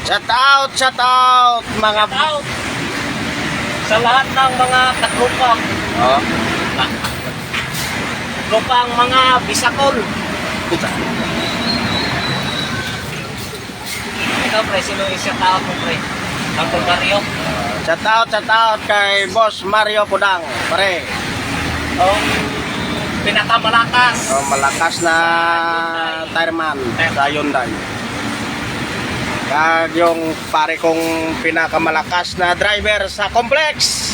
Shout out mga Shout out sa lahat ng mga katrupa. Oh. Trupang mga bisakol. Ikaw pre, sino yung shout out mo pre? Uncle Mario. Shout out kay Boss Mario Pudang, pare. Oh, pinakamalakas. Oh, malakas na tireman sa Hyundai. Kag yung pare kong pinakamalakas na driver sa complex,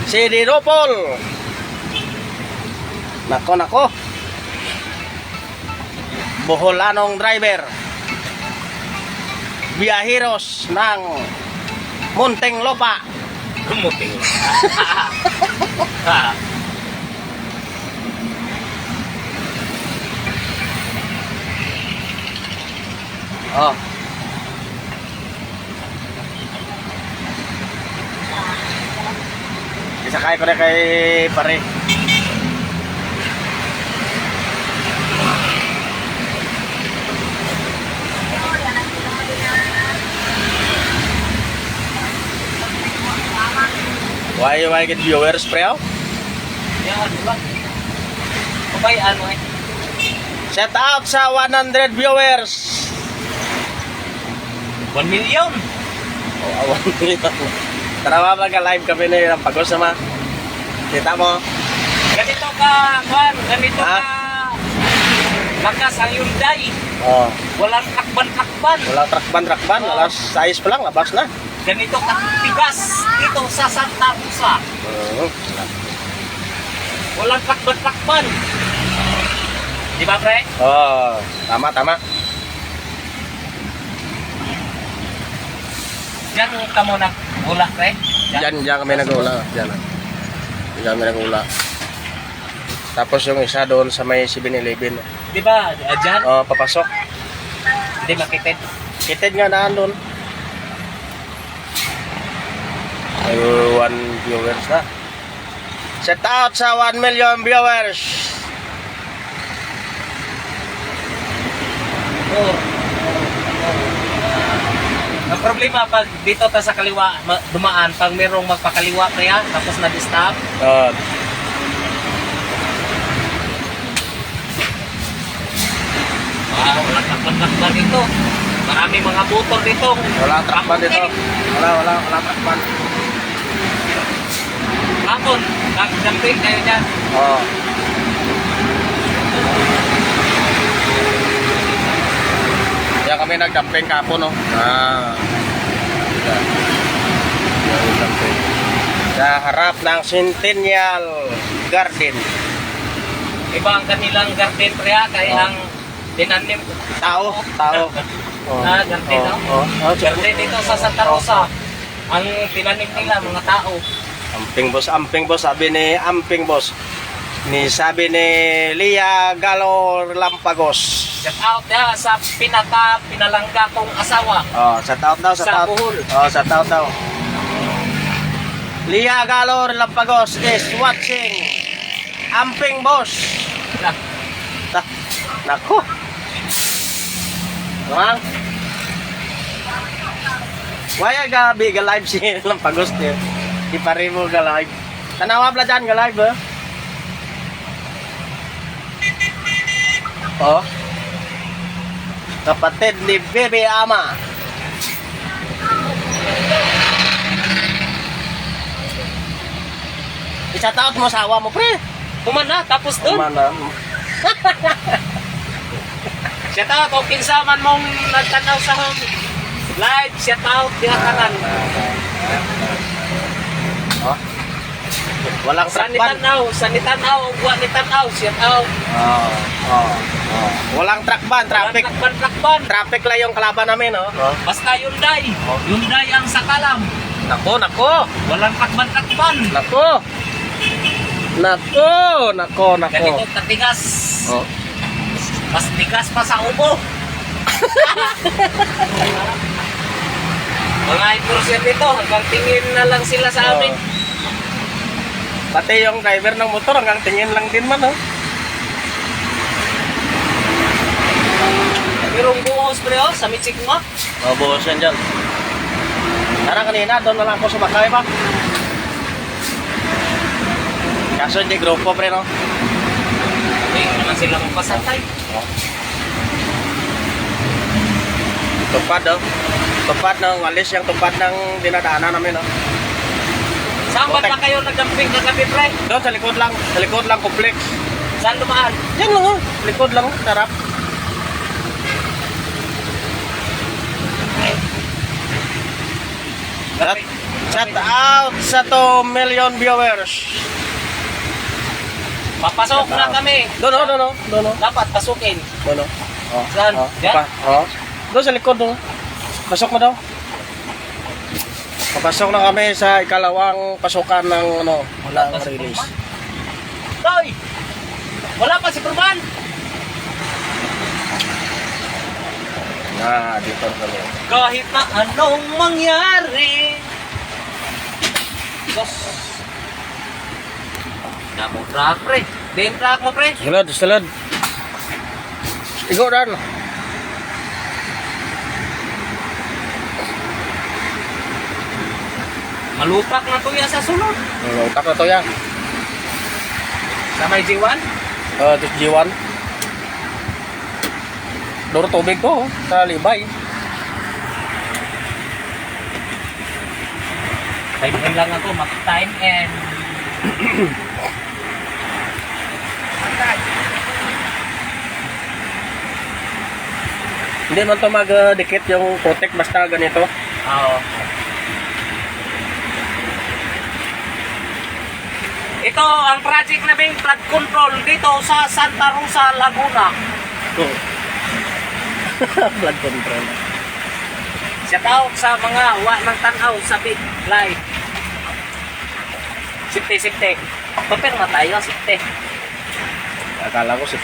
si Dinopol. Nako. Boholanong driver. Biyaheros ng Muntinlupa. Kumuting. Oh. Isakay ko na kay pare. Why get viewers pre? Yan, diba? Kabay, ano eh. Shout out sa 100 viewers. 1 million. Oh, awan nito. Tara ba live kami na yung pagos sama. Kita mo. Ganito ka, Juan. Ganito Ha? ka. Lakas ang Hyundai. Oh, Walang takban-takban. wala trakban, alas 6 pa lang, labas na. Ganito ka tigas dito sa Santa Rosa. Walang takban-takban. Di ba, pre? Oh, tama. Diyan ka muna gula, pre. Diyan kami nag-ula. Diyan kami nag-ula. Tapos yung isa doon sa may 7-Eleven. Di ba? Diyan? Oh, papasok. Hindi makitid. Kitid nga naan doon. Ay, 1 viewers na. Shout out sa 1 million viewers. Oh. Ang problema pag dito ta sa kaliwa dumaan, pag merong magpakaliwa kaya tapos nag-stop, Oh, walang takban-takban dito. Maraming mga motor dito. wala trakban dito. Wala trakban. Hapon, nag-jumping kayo dyan. Oh. Kaya kami nag-camping kapo, no? Sa harap ng Centennial Garden. Iba ang kanilang garden kaya kaya ang tinanim Tao. Oh. garden garden dito sa Santa Rosa. Ang tinanim nila mga tao. Amping boss, sabi ni Amping boss. Sabi ni Lia Galor Lampagos. Shout out ya sa pinalangga kong asawa. Oh, shout out daw, Sa Bohol. Oh, shout out daw. Lia Galor Lampagos is watching Amping boss. Nako. Mang. Why gabi ga live si Lampagos niya? Di pa rin mo ga live. Tanawa pala dyan ga live eh. Oh. Kapatid ni Bebe Ama. Isa-taot mo asawa mo, pre. Kumana tapos doon. Kumana. Shout out o pinsaman mong nagtanaw sa home live. Shout out diha kanan. Oh. Walang Sa trakban. nitanaw, wa nitanaw, shout out. Oh. Walang trakban, traffic. Lakban. Traffic lang yung kalaban namin, oh. Basta Hyundai. Hyundai ang sakalam. Nako. Walang takban. Nako. Ganito katigas. Oh. Mas tigas pa sa ubo. Mga enforcer dito, hanggang tingin na lang sila sa amin. Pati yung driver ng motor hanggang tingin lang din man, oh. Merong buhos pre, oh, sa mitsik mo. Mabuhos yan dyan. Tara kanina, doon na lang ako sumakay pa. Kaso hindi grupo pre, no? Hindi naman sila magpasantay. Tupad, oh. Tupad ng walis yung tupad ng dinadaanan namin, oh. Saan ba na kayo nag-camping kagabi, pre? Doon sa likod lang complex. Saan dumaan? Yan lang, oh. Likod lang, sarap. Shout out sa 2 million viewers. Papasok na kami. Doon, oh. Dapat pasukin. Doon, oh. Oh. Saan? Oh. Yan? Oh. Doon sa likod, oh. Pasok mo daw. Papasok na kami sa ikalawang pasukan ng ano, Wala ng pa si release. Purman. Toy! Wala pa si Purman. Dito kami. Kahit na anong mangyari. Dos. Damo track, pre. Din track mo, pre. Salad. Igo dan. Malupak na to yan sa sunod. Utak na to yan. Sa may G1. Ito G1. Duro tubig ko, oh, sa libay. Time in lang ako, mag-time and... Hindi man to mag-dikit yung protect basta ganito. Oo. Ito ang project naming flood control dito sa Santa Rosa, Laguna. Flood control. Shout out sa mga wa ng tanaw sa big light. Sipte. Papirma tayo, sipte. Akala ko sip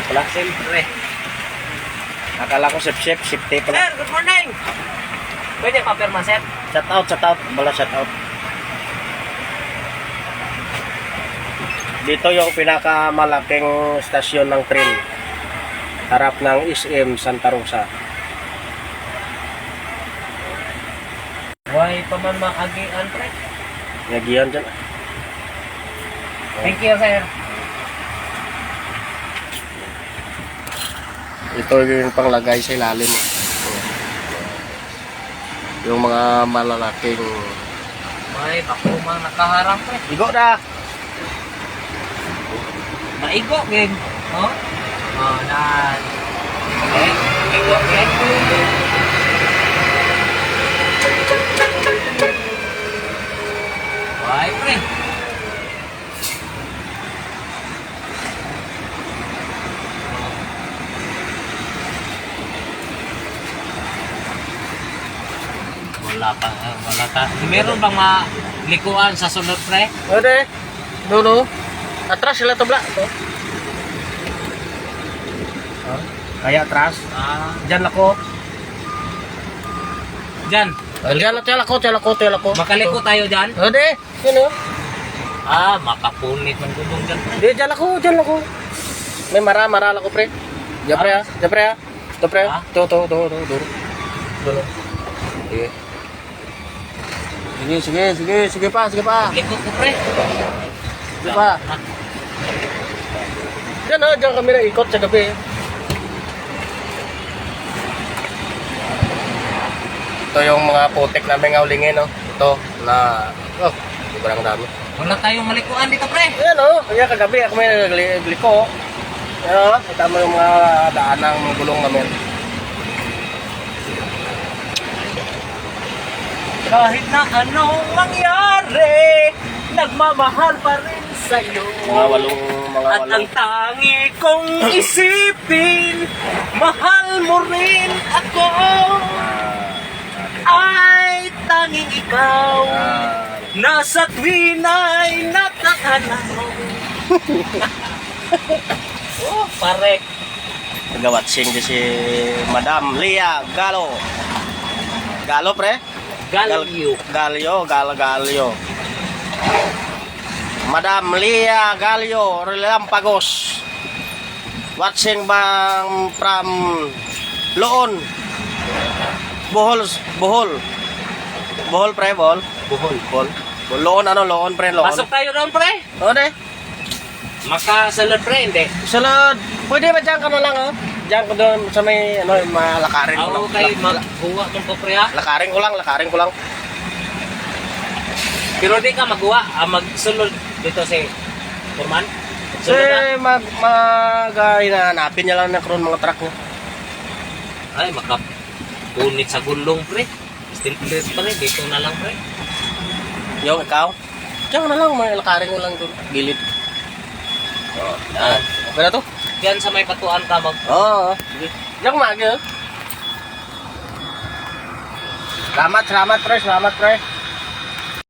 pala. Siyempre. Akala ko sip pala. Sir, good morning! Pwede papirma, sir? Shout out. Bala shout out. Dito yung pinakamalaking stasyon ng train. Harap ng SM Santa Rosa. Why pa man maagian, pre? Yagihan dyan. Thank you, sir. Ito yung panglagay sa ilalim. Yung mga malalaking... May bako mang nakaharang, pre. Igo na! Maigo, game. Oh? Oh, na... Okay, maigo, game. Why, pre? Wala ka. Meron bang malikuan sa sunod, pre? Ode, no. Atras sila tobla. Ito. Kaya atras. Diyan ako. Diyan. Diyan ako. Makaliko tayo dyan? Ode, yun o. Makapunit ng gulong dyan, pre. Di, diyan ako. May mara lang ako, pre. Diyan, pre, ha. Ito, pre. Ah? Ito. Duro. Sige pa. Liko ko, pre. Sige pa. Diyan kami na ikot sa gabi. Ito yung mga putik namin ngaulingin, no? Ito, na... sobrang dami. Wala tayong malikuan dito, pre. Ayan, no? Kaya kagabi ako may nagliko. Ayan, kita mo yung mga daan ng gulong namin. Kahit na anong mangyari, nagmamahal pa rin sa'yo. At ang tangi kong isipin, mahal mo rin ako. Ay, tanging ikaw, nasa tuwina'y nakakalaw. Pare. Nagawatsing di si Madam Lia Galo. Galo, pre? Galyo. Galyo. Madam Lia Galyo Relampagos. Watching bang from Loon. Bohol. Bohol, pre, bohol. Bohol. Loon, loon, pre, loon. Pasok tayo doon, pre. O, de. Makasalad, pre, hindi. Salad. Pwede ba dyan ka na lang, oh? Diyan ko doon sa may, malakarin ko lang. Ako kayo maghuwa mo ko, pre, ha? Lakarin ko lang. Pero di ka maghuwa, magsulod dito si Forman. Kasi hinahanapin niya lang na karoon mga truck niya. Ay, makapunit sa gulong, pre. Still pre, dito na lang, pre. Yung ikaw? Diyan ka na lang, may lakarin ko lang doon. Gilid. Yan. Okay na to? Yan sa may patuan ka Oo. Sige. Diyan ka magi, oh. Salamat, pre.